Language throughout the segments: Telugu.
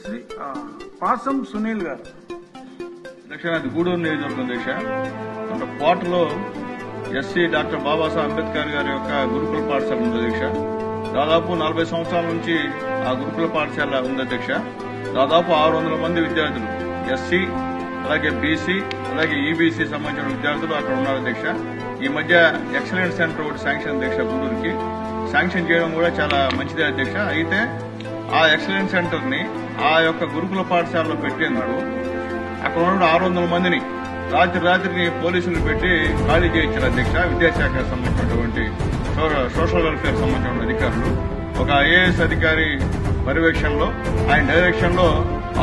శ్రీ పాసం సునీల్ గారు. దక్షిణాది గూడూరు నియోజకవర్గం దీక్ష మన కోటలో ఎస్సీ డాక్టర్ బాబాసాహెబ్ అంబేద్కర్ గారి యొక్క గురుకుల పాఠశాల ఉంది దీక్ష. దాదాపు 40 సంవత్సరాల నుంచి ఆ గురుకుల పాఠశాల ఉంది దీక్ష. దాదాపు 600 మంది విద్యార్థులు ఎస్సీ అలాగే బీసీ అలాగే ఈబీసీ సంబంధించిన విద్యార్థులు అక్కడ ఉన్నారు దీక్ష. ఈ మధ్య ఎక్సలెంట్ సెంటర్ ఒకటి శాంక్షన్ దీక్ష గూడూరుకి శాంక్షన్ చేయడం కూడా చాలా మంచిదే అధ్యక్ష. అయితే ఆ ఎక్సలెంట్ సెంటర్ ని ఆ యొక్క గురుకుల పాఠశాలలో పెట్టేందుకు అక్కడ ఉన్న 600 మందిని రాత్రికి పోలీసులు పెట్టి ఖాళీ చేయించారు అధ్యక్ష. విద్యాశాఖకు సంబంధించినటువంటి సోషల్ వెల్ఫేర్ సంబంధించిన అధికారులు ఒక ఐఏఎస్ అధికారి పర్యవేక్షణలో ఆయన డైరెక్షన్ లో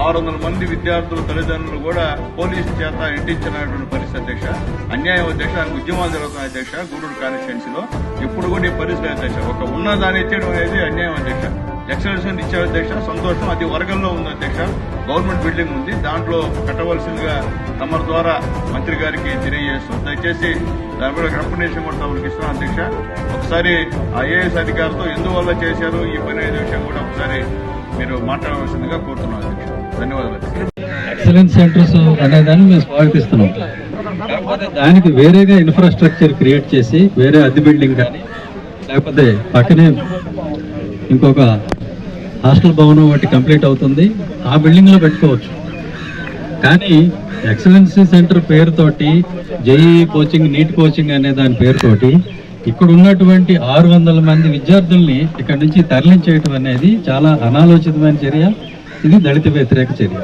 600 మంది విద్యార్థుల తల్లిదండ్రులు కూడా పోలీసు చేత ఇంటించినటువంటి పరిస్థితి అధ్యక్ష. అన్యాయం అధ్యక్ష. దానికి ఉద్యమాలు జరుగుతున్నాయి అధ్యక్ష. గూడూరు కాన్స్టిట్యున్సీలో ఇప్పుడు కూడా ఈ పరిస్థితి అధ్యక్ష. ఒక ఉన్నదాన్ని ఇచ్చేయడం అనేది అన్యాయం అధ్యక్ష. ఎక్సలెన్స్ ఇచ్చారు అధ్యక్ష, సంతోషం. అది వరగల్లో ఉంది అధ్యక్ష. గవర్నమెంట్ బిల్డింగ్ ఉంది, దాంట్లో కట్టవలసిందిగా తమ ద్వారా మంత్రి గారికి తెలియజేస్తాం. దయచేసి దాని మీద రెకమెండేషన్ కూడా తమకు ఇస్తున్నాం అధ్యక్ష. ఒకసారి ఐఏఎస్ అధికారులతో ఎందువల్ల చేశారు ఈ పని అనే విషయం కూడా ఒకసారి మీరు మాట్లాడవలసిందిగా కోరుతున్నాం అధ్యక్ష. ధన్యవాదాలు. ఎక్సలెన్స్ సెంటర్స్ అనేదాన్ని మేము స్వాగతిస్తున్నాం. కాకపోతే దానికి వేరేగా ఇన్ఫ్రాస్ట్రక్చర్ క్రియేట్ చేసి వేరే అద్దె బిల్డింగ్ కానీ లేకపోతే పక్కనే ఇంకొక హాస్టల్ భవనం ఒకటి కంప్లీట్ అవుతుంది, ఆ బిల్డింగ్ లో పెట్టుకోవచ్చు. కానీ ఎక్సలెన్సీ సెంటర్ పేరుతోటి జేఈఈ కోచింగ్, నీట్ కోచింగ్ అనే దాని పేరుతోటి ఇక్కడ ఉన్నటువంటి 600 మంది విద్యార్థుల్ని ఇక్కడ నుంచి తరలించేయటం అనేది చాలా అనాలోచితమైన చర్య. ఇది దళిత వ్యతిరేక చర్య.